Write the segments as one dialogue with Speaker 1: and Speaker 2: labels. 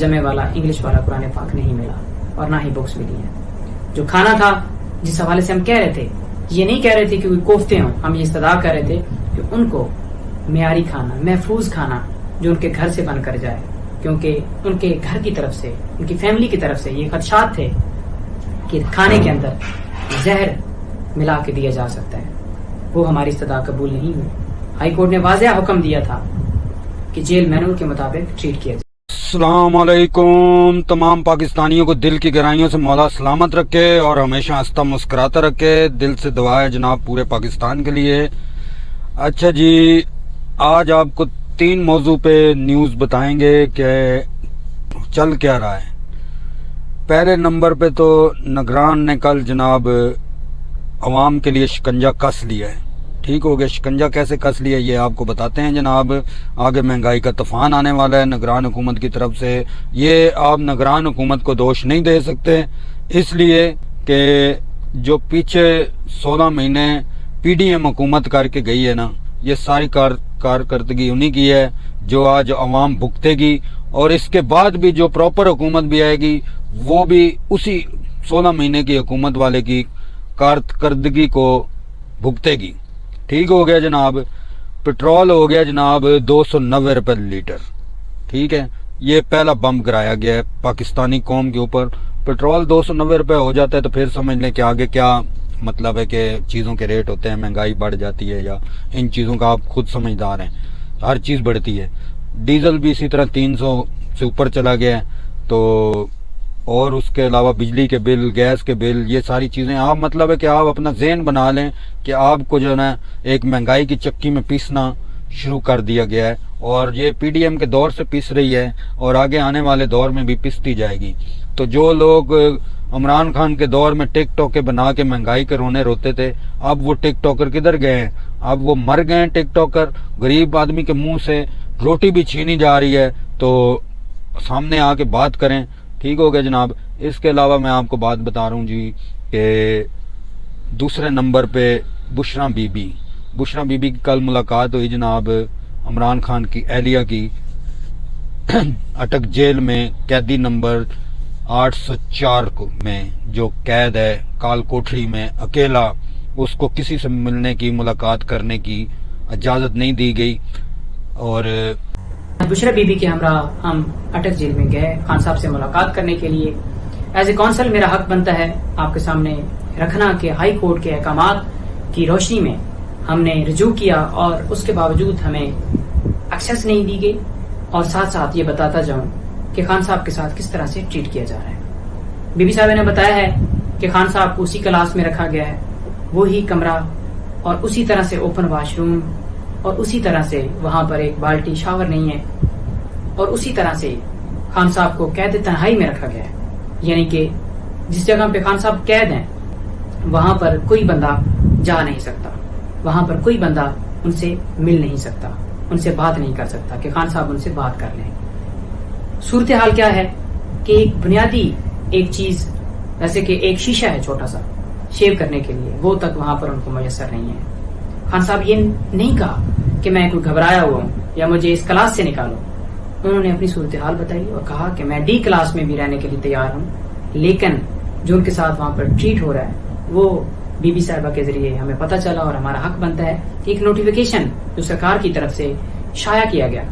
Speaker 1: ترجمے والا انگلش والا قرآن پاک نہیں ملا اور نہ ہی بکس ملی ہیں. جو کھانا تھا جس حوالے سے ہم کہہ رہے تھے، یہ نہیں کہہ رہے تھے کہ کوئی کوفتے ہوں، ہم یہ استدعا کر رہے تھے کہ ان کو معیاری کھانا، محفوظ کھانا جو ان کے گھر سے بن کر جائے، کیونکہ ان کے گھر کی طرف سے، ان کی فیملی کی طرف سے یہ خدشات تھے کہ کھانے کے اندر زہر ملا کے دیا جا سکتا ہے. وہ ہماری استدعا قبول نہیں ہوئی. ہائی کورٹ نے واضح حکم دیا تھا کہ جیل مینول کے مطابق ٹریٹ کیا جائے.
Speaker 2: السلام علیکم. تمام پاکستانیوں کو دل کی گہرائیوں سے مولا سلامت رکھے اور ہمیشہ ہنستا مسکراتا رکھے. دل سے دعا ہے جناب پورے پاکستان کے لیے. اچھا جی، آج آپ کو 3 موضوع پہ نیوز بتائیں گے کہ چل کیا رہا ہے. پہلے نمبر پہ تو نگران نے کل جناب عوام کے لیے شکنجہ کس لیا ہے. ٹھیک ہو گیا. شکنجہ کیسے کس لیا یہ آپ کو بتاتے ہیں جناب. آگے مہنگائی کا طوفان آنے والا ہے نگران حکومت کی طرف سے. یہ آپ نگران حکومت کو دوش نہیں دے سکتے، اس لیے کہ جو پیچھے 16 مہینے پی ڈی ایم حکومت کر کے گئی ہے نا، یہ ساری کارکردگی انہی کی ہے جو آج عوام بھگتے گی. اور اس کے بعد بھی جو پراپر حکومت بھی آئے گی وہ بھی اسی 16 مہینے کی حکومت والے کی کارکردگی کو بھگتے گی. ٹھیک ہو گیا جناب. پٹرول ہو گیا جناب 290 روپے لیٹر. ٹھیک ہے، یہ پہلا بم گرایا گیا ہے پاکستانی قوم کے اوپر. پٹرول 290 روپے ہو جاتا ہے تو پھر سمجھ لیں کہ آگے کیا مطلب ہے کہ چیزوں کے ریٹ ہوتے ہیں، مہنگائی بڑھ جاتی ہے، یا ان چیزوں کا آپ خود سمجھدار ہیں، ہر چیز بڑھتی ہے. ڈیزل بھی اسی طرح 300 سے اوپر چلا گیا ہے. تو اور اس کے علاوہ بجلی کے بل، گیس کے بل، یہ ساری چیزیں آپ مطلب ہے کہ آپ اپنا ذہن بنا لیں کہ آپ کو جو ہے نا ایک مہنگائی کی چکی میں پیسنا شروع کر دیا گیا ہے. اور یہ پی ڈی ایم کے دور سے پیس رہی ہے اور آگے آنے والے دور میں بھی پیستی جائے گی. تو جو لوگ عمران خان کے دور میں ٹک ٹاک بنا کے مہنگائی کے رونے روتے تھے، اب وہ ٹک ٹاکر کدھر گئے ہیں؟ اب وہ مر گئے ہیں ٹک ٹاکر. غریب آدمی کے منہ سے روٹی بھی چھینی جا رہی ہے تو سامنے آ کے بات کریں. ٹھیک ہو گیا جناب. اس کے علاوہ میں آپ کو بات بتا رہا ہوں جی کہ دوسرے نمبر پہ بشرا بی بی کی کل ملاقات ہوئی جناب عمران خان کی اہلیہ کی اٹک جیل میں قیدی نمبر 804 میں جو قید ہے کال کوٹری میں اکیلا، اس کو کسی سے ملنے کی، ملاقات کرنے کی اجازت نہیں دی گئی. اور
Speaker 1: بشرا بی بی کے ہمراہ ہم اٹک جیل میں گئے خان صاحب سے ملاقات کرنے کے لیے. ایز اے کونسل میرا حق بنتا ہے آپ کے سامنے رکھنا کہ ہائی کورٹ کے احکامات کی روشنی میں ہم نے رجوع کیا اور اس کے باوجود ہمیں ایکسیس نہیں دی گئی. اور ساتھ ساتھ یہ بتاتا جاؤں کہ خان صاحب کے ساتھ کس طرح سے ٹریٹ کیا جا رہا ہے. بی بی صاحب نے بتایا ہے کہ خان صاحب کو اسی کلاس میں رکھا گیا ہے، وہی کمرہ اور اسی طرح سے اوپن واش روم، اور اسی طرح سے وہاں پر ایک بالٹی شاور نہیں ہے، اور اسی طرح سے خان صاحب کو قید تنہائی میں رکھا گیا ہے. یعنی کہ جس جگہ پہ خان صاحب قید ہیں وہاں پر کوئی بندہ جا نہیں سکتا، وہاں پر کوئی بندہ ان سے مل نہیں سکتا، ان سے بات نہیں کر سکتا کہ خان صاحب ان سے بات کر لیں. صورتحال کیا ہے کہ ایک بنیادی ایک چیز جیسے کہ ایک شیشہ ہے چھوٹا سا شیو کرنے کے لیے، وہ تک وہاں پر ان کو میسر نہیں ہے. خان صاحب یہ نہیں کہا کہ میں کوئی گھبرایا ہوا ہوں یا مجھے اس کلاس سے نکالو. انہوں نے اپنی صورتحال بتائی اور کہا کہ میں ڈی کلاس میں بھی رہنے کے لیے تیار ہوں، لیکن جو ان کے ساتھ وہاں پر ٹریٹ ہو رہا ہے وہ بی بی صاحبہ کے ذریعے ہمیں پتہ چلا. اور ہمارا حق بنتا ہے کہ ایک نوٹیفیکیشن جو سرکار کی طرف سے شائع کیا گیا،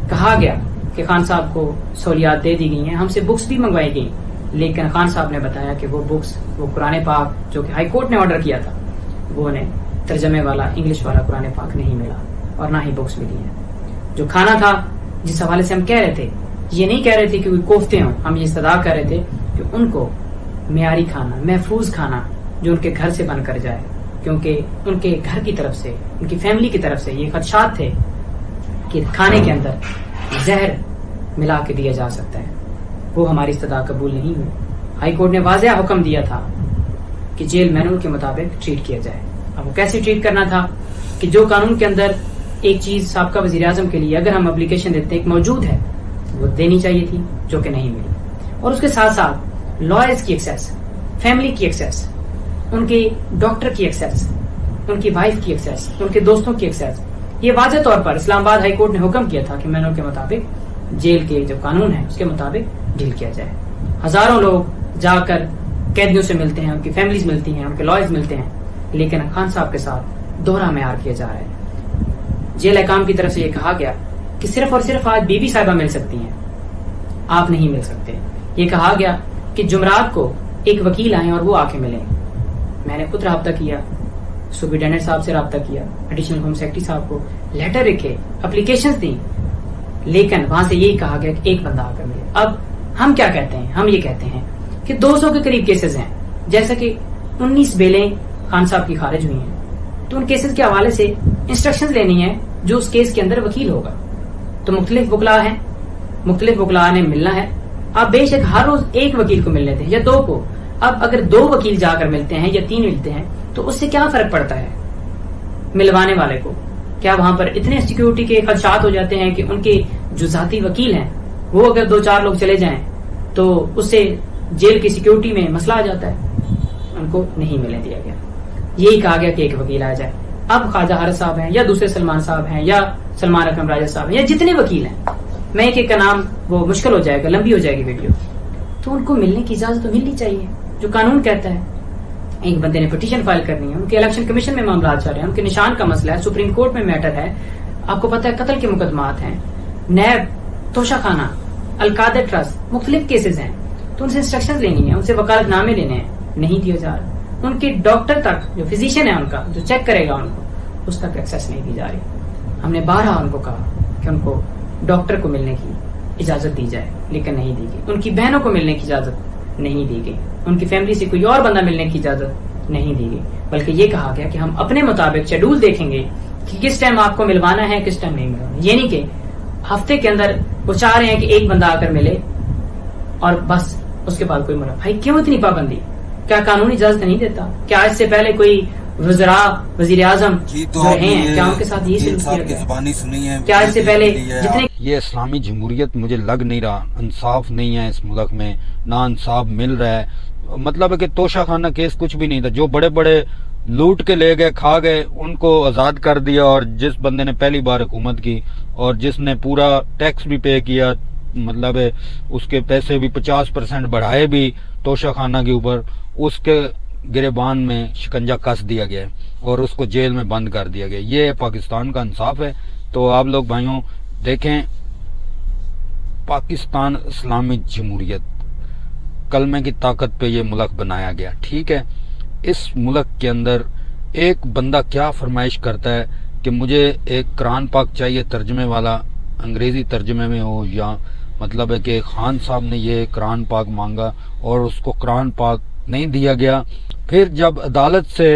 Speaker 1: کہا گیا کہ خان صاحب کو سہولیات دے دی گئی ہیں، ہم سے بکس بھی منگوائی گئی، لیکن خان صاحب نے بتایا کہ وہ بکس، وہ قرآن پاک جو کہ ہائی کورٹ نے آرڈر کیا تھا، وہ انہیں ترجمے والا انگلش والا قرآن پاک نہیں ملا اور نہ ہی بکس ملی ہیں. جو کھانا تھا جس حوالے سے ہم کہہ رہے تھے، یہ نہیں کہہ رہے تھے کہ کوئی کوفتے ہوں، ہم یہ استدعا کر رہے تھے کہ ان کو معیاری کھانا، محفوظ کھانا جو ان کے گھر سے بن کر جائے، کیونکہ ان کے گھر کی طرف سے، ان کی فیملی کی طرف سے یہ خدشات تھے کہ کھانے کے اندر زہر ملا کے دیا جا سکتا ہے. وہ ہماری استدعا قبول نہیں ہوئی. ہائی کورٹ نے واضح حکم دیا تھا کہ جیل مینول کے مطابق ٹریٹ کیا جائے. اب وہ کیسے ٹریٹ کرنا تھا کہ جو قانون کے اندر ایک چیز سابقہ وزیر اعظم کے لیے اگر ہم اپلیکیشن دیتے ایک موجود ہے وہ دینی چاہیے تھی، جو کہ نہیں ملی. اور اس کے ساتھ ساتھ لائرز کی ایکسیس، فیملی کی ایکسیس، ان کے ڈاکٹر کی ایکسیس، ان کی وائف کی ایکسیس، ان کے دوستوں کی ایکسیس، یہ واضح طور پر اسلام آباد ہائی کورٹ نے حکم کیا تھا کہ مینول کے مطابق जेल के जो कानून है उसके मुताबिक डील किया जाए। हजारों लोग जाकर कैदियों से मिलते हैं, उनकी फैमिलीज मिलती हैं, उनके लॉयर्स मिलते हैं, लेकिन खान साहब के साथ दोहरा मेयार किया जा रहा है। जेल हकाम की तरफ से ये कहा गया कि सिर्फ और सिर्फ आज बीबी साहिबा मिल सकती हैं, आप नहीं मिल सकते। ये कहा गया कि जुमरात को एक वकील आए और वो आके मिले। मैंने खुद रब्ता किया, सुप्रिटेंडेंट साहब से रब्ता किया, एडिशनल होम सेक्रेटरी साहब को लेटर लिखे, एप्लीकेशंस दी, लेकिन वहां से यही कहा गया कि एक बंदा आकर मिले। अब हम क्या कहते हैं, हम ये कहते हैं कि 200 के करीब केसेस हैं, जैसे कि 19 बेलें खान साहब की खारिज हुई हैं, तो उन केसेस के हवाले से इंस्ट्रक्शंस लेनी है जो उस केस के अंदर वकील होगा। तो मुख्तलिफ वकला हैं, मुख्तलिफ वकला ने मिलना है। आप बेशक हर रोज एक वकील को मिल लेते हैं या 2 को, अब अगर 2 वकील जाकर मिलते हैं या 3 मिलते हैं तो उससे क्या फर्क पड़ता है मिलवाने वाले को? क्या वहां पर इतने सिक्योरिटी के खदशात हो जाते हैं कि उनके जो जाती वकील हैं वो अगर 2-4 लोग चले जाएं तो उससे जेल की सिक्योरिटी में मसला आ जाता है? उनको नहीं मिलने दिया गया, यही कहा गया कि एक वकील आ जाए। अब ख्वाजा हारिस साहब हैं या दूसरे सलमान साहब हैं या सलमान अकरम राजा साहब हैं या जितने वकील हैं, मैं एक का नाम वो मुश्किल हो जाएगा, लंबी हो जाएगी वीडियो, तो उनको मिलने की इजाजत तो मिलनी चाहिए जो कानून कहता है। एक बंदे ने पिटीशन फाइल करनी है, उनके इलेक्शन कमीशन में मामला चल रहे हैं, उनके निशान का मसला है, सुप्रीम कोर्ट में मैटर है, आपको पता है कत्ल के मुकदमात हैं, नैब, तोशाखाना, अलकादर ट्रस्ट, मुख्तलिफ केसेस हैं, तो उनसे इंस्ट्रक्शन लेनी है, उनसे वकालतनामे लेने हैं, नहीं दिया जा रहा। उनके डॉक्टर तक जो फिजिशियन है उनका जो चेक करेगा उनको, उस तक एक्सेस नहीं दी जा रही। हमने 12 उनको कहा कि उनको डॉक्टर को मिलने की इजाजत दी जाए, लेकिन नहीं दी गई। उनकी बहनों को मिलने की इजाजत नहीं दी गई, उनकी फैमिली से कोई और बंदा मिलने की इजाजत नहीं दी गई, बल्कि ये कहा गया कि हम अपने मुताबिक शेड्यूल देखेंगे कि किस टाइम आपको मिलवाना है, किस टाइम नहीं मिलवाना। ये नहीं कि हफ्ते के अंदर वो चाह रहे हैं कि एक बंदा आकर मिले और बस उसके बाद कोई मुलाकात। भाई क्यों इतनी पाबंदी? क्या कानून इजाजत नहीं देता? क्या इससे पहले कोई वज़रा, वज़ीर आज़म जो हैं, क्या उनके साथ ये सलूक किया? क्या इससे पहले जितने
Speaker 2: ये इस्लामी जमहूरियत मुझे लग नहीं रहा, इंसाफ नहीं है इस मुल्क में, ना इंसाफ मिल रहा है। मतलब है कि तोशाखाना केस कुछ भी नहीं था, जो बड़े बड़े लूट के ले गए, खा गए, उनको आज़ाद कर दिया, और जिस बंदे ने पहली बार हुकूमत की और जिसने पूरा टैक्स भी पे किया, मतलब है उसके पैसे भी 50% बढ़ाए भी तोशाखाना के ऊपर, उसके गिरेबान में शिकंजा कस दिया गया और उसको जेल में बंद कर दिया गया। ये पाकिस्तान का इंसाफ है। तो आप लोग भाइयों देखें, पाकिस्तान इस्लामी जमहूरियत, कलमे की ताकत पे ये मुल्क बनाया गया, ठीक है। इस मुल्क के अंदर एक बंदा क्या फरमाइश करता है कि मुझे एक कुरान पाक चाहिए तर्जमे वाला, अंग्रेजी तर्जमे में हो, या मतलब है कि खान साहब ने ये कुरान पाक मांगा और उसको कुरान पाक नहीं दिया गया। फिर जब अदालत से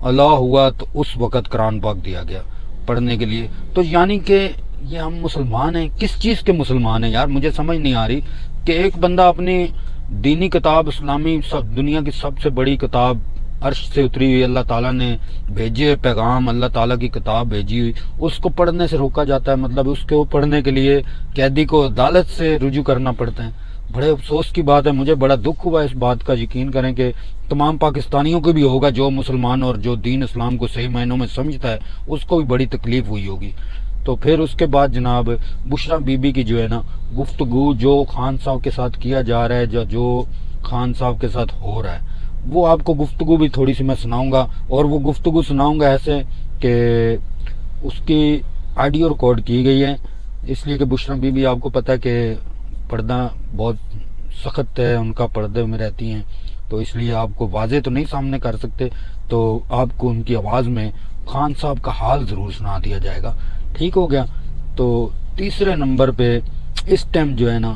Speaker 2: अलाह हुआ तो उस वक़्त कुरान पाक दिया गया पढ़ने के लिए। तो यानी कि ये हम मुसलमान हैं, किस चीज़ के मुसलमान हैं यार? मुझे समझ नहीं आ रही कि एक बंदा अपनी दीनी किताब, इस्लामी सब दुनिया की सबसे बड़ी किताब, अर्श से उतरी हुई, अल्लाह ताला ने भेजे पैगाम, अल्लाह ताला की किताब भेजी हुई, उसको पढ़ने से रोका जाता है। मतलब उसको पढ़ने के लिए कैदी को अदालत से रुजू करना पड़ता है। बड़े अफसोस की बात है, मुझे बड़ा दुख हुआ इस बात का। यकीन करें कि तमाम पाकिस्तानियों को भी होगा, जो मुसलमान और जो दीन इस्लाम को सही मायनों में समझता है, उसको भी बड़ी तकलीफ हुई होगी। तो फिर उसके बाद जनाब बुशरा बीबी की जो है ना गुफ्तगू, जो खान साहब के साथ किया जा रहा है, जो खान साहब के साथ हो रहा है, वो आपको गुफ्तगू भी थोड़ी सी मैं सुनाऊंगा। और वो गुफ्तगू सुनाऊंगा ऐसे कि उसकी ऑडियो रिकॉर्ड की गई है, इसलिए कि बुशरा बीबी आपको पता है कि पर्दा बहुत सख्त है, उनका पर्दे में रहती हैं, तो इसलिए आपको वाजे तो नहीं सामने कर सकते, तो आपको उनकी आवाज़ में खान साहब का हाल ज़रूर सुना दिया जाएगा। ठीक हो गया। तो तीसरे नंबर पे इस टाइम जो है ना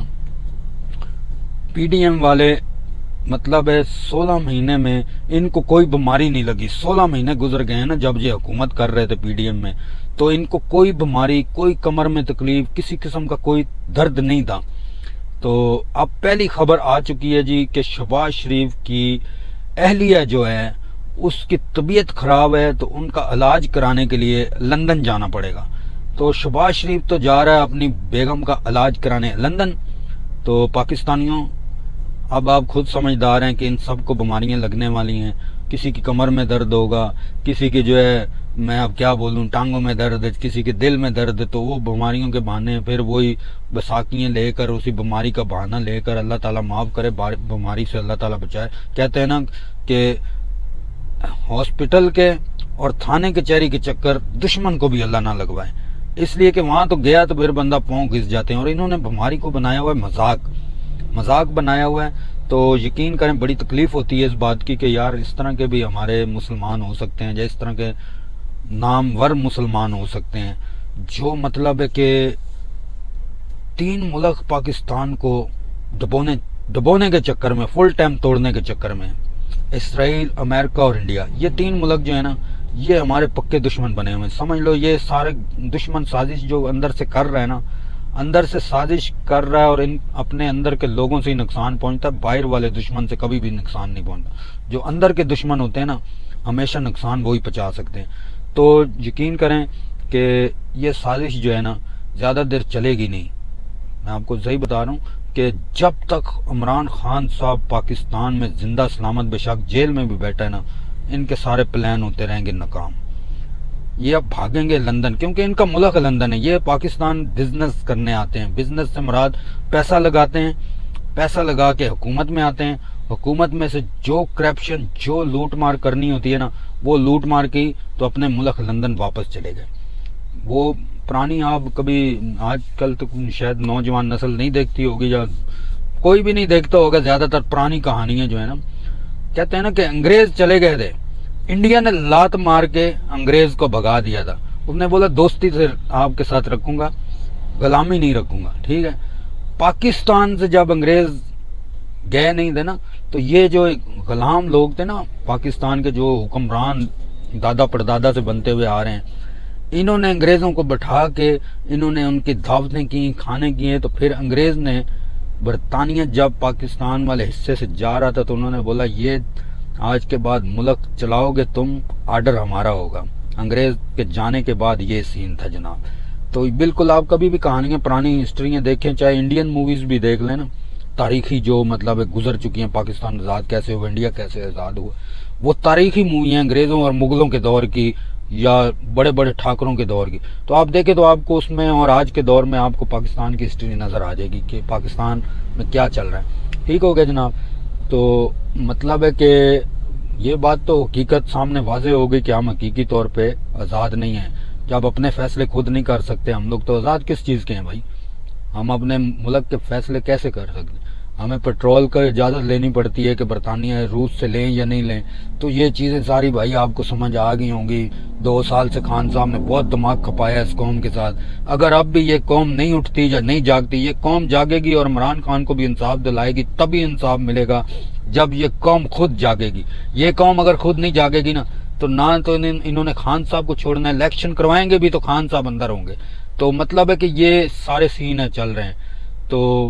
Speaker 2: पीडीएम वाले, मतलब है 16 महीने में इनको कोई बीमारी नहीं लगी। 16 महीने गुजर गए हैं ना जब ये हुकूमत कर रहे थे पीडीएम में, तो इनको कोई बीमारी, कोई कमर में तकलीफ, किसी किस्म का कोई दर्द नहीं था। तो अब पहली खबर आ चुकी है जी कि शहबाज शरीफ की अहलिया जो है उसकी तबीयत खराब है, तो उनका इलाज कराने के लिए लंदन जाना पड़ेगा। तो शहबाज शरीफ तो जा रहा है अपनी बेगम का इलाज कराने लंदन। तो पाकिस्तानियों, अब आप खुद समझदार हैं कि इन सब को बीमारियां लगने वाली हैं। किसी की कमर में दर्द होगा, किसी की जो है, मैं अब क्या बोलूं, टांगों में दर्द है, किसी के दिल में दर्द है, तो वो बीमारियों के बहाने फिर वही बैसाखियाँ लेकर, उसी बीमारी का बहाना लेकर, अल्लाह ताला माफ़ करे, बीमारी से अल्लाह ताला बचाए। कहते हैं ना कि हॉस्पिटल के और थाने कचहरी के चक्कर दुश्मन को भी अल्लाह ना लगवाए, इसलिए कि वहाँ तो गया तो फिर बंदा पाँव घिस जाते हैं। और इन्होंने बीमारी को बनाया हुआ है मजाक बनाया हुआ है। तो यकीन करें बड़ी तकलीफ़ होती है इस बात की कि यार इस तरह के भी हमारे मुसलमान हो सकते हैं, या इस तरह के नामवर मुसलमान हो सकते हैं, जो मतलब है कि 3 मुल्क पाकिस्तान को दबोने के चक्कर में, फुल टाइम तोड़ने के चक्कर में, इसराइल, अमेरिका और इंडिया, ये 3 मुल्क जो है ना, ये हमारे पक्के दुश्मन बने हुए हैं। समझ लो ये सारे दुश्मन साजिश जो अंदर से कर रहा है ना, अंदर से साजिश कर रहा है, और इन अपने अंदर के लोगों से ही नुकसान पहुंचता है, बाहर वाले दुश्मन से कभी भी नुकसान नहीं पहुंचता। जो अंदर के दुश्मन होते हैं ना, हमेशा नुकसान वही पहुंचा सकते हैं। तो यकीन करें कि ये साजिश जो है ना ज़्यादा देर चलेगी नहीं। मैं आपको सही बता रहा हूँ कि जब तक इमरान खान साहब पाकिस्तान में जिंदा सलामत, बेशक जेल में भी बैठा है ना, इनके सारे प्लान होते रहेंगे नाकाम। ये अब भागेंगे लंदन, क्योंकि इनका मुल्क लंदन है। ये पाकिस्तान बिजनेस करने आते हैं, बिजनेस से मुराद पैसा लगाते हैं, पैसा लगा के हुकूमत में आते हैं, हुकूमत में से जो करप्शन, जो लूट मार करनी होती है ना, वो लूट मार की तो अपने मुल्क लंदन वापस चले गए। वो पुरानी, आप कभी आजकल तो शायद नौजवान नस्ल नहीं देखती होगी, या कोई भी नहीं देखता होगा, ज़्यादातर पुरानी कहानियाँ जो है ना, कहते हैं ना कि अंग्रेज चले गए थे, इंडिया ने लात मार के अंग्रेज को भगा दिया था। उसने बोला दोस्ती से आपके साथ रखूंगा, गुलामी नहीं रखूंगा, ठीक है। पाकिस्तान से जब अंग्रेज गए नहीं थे ना, तो ये जो गुलाम लोग थे ना पाकिस्तान के, जो हुक्मरान दादा परदादा से बनते हुए आ रहे हैं, इन्होंने अंग्रेज़ों को बैठा के इन्होंने उनकी दावतें की, खाने किए। तो फिर अंग्रेज़ ने, बरतानिया जब पाकिस्तान वाले हिस्से से जा रहा था, तो उन्होंने बोला ये आज के बाद मुल्क चलाओगे तुम, आर्डर हमारा होगा। अंग्रेज़ के जाने के बाद ये सीन था जनाब। तो बिल्कुल आप कभी भी कहानियाँ, पुरानी हिस्ट्रियाँ देखें, चाहे इंडियन मूवीज़ भी देख लें ना, तारीखी जो मतलब गुजर चुकी हैं, पाकिस्तान आज़ाद कैसे हुआ, इंडिया कैसे आज़ाद हुआ, वो तारीखी मूवी हैं अंग्रेज़ों और मुग़लों के दौर की, या बड़े बड़े ठाकरों के दौर की। तो आप देखें तो आपको उसमें और आज के दौर में आपको पाकिस्तान की हिस्ट्री नज़र आ जाएगी कि पाकिस्तान में क्या चल रहा है। ठीक हो गया जनाब। तो मतलब है कि ये बात तो हकीकत सामने वाज़े हो गई कि हम हकीकी तौर पे आज़ाद नहीं हैं। जब अपने फैसले खुद नहीं कर सकते हम लोग, तो आज़ाद किस चीज़ के हैं भाई? हम अपने मुल्क के फैसले कैसे कर सकते? हमें पेट्रोल का इजाज़त लेनी पड़ती है कि बरतानिया रूस से लें या नहीं लें। तो ये चीज़ें सारी भाई आपको समझ आ गई होंगी। 2 साल से खान साहब ने बहुत दिमाग खपाया इस कौम के साथ। अगर अब भी ये कौम नहीं उठती या नहीं जागती, ये कौम जागेगी और इमरान खान को भी इंसाफ दिलाएगी, तभी इंसाफ मिलेगा जब ये कौम खुद जागेगी। ये कौम अगर खुद नहीं जागेगी ना, तो ना तो इन्होंने खान साहब को छोड़ना है, इलेक्शन करवाएंगे भी तो खान साहब अंदर होंगे। तो मतलब है कि ये सारे सीन है चल रहे हैं। तो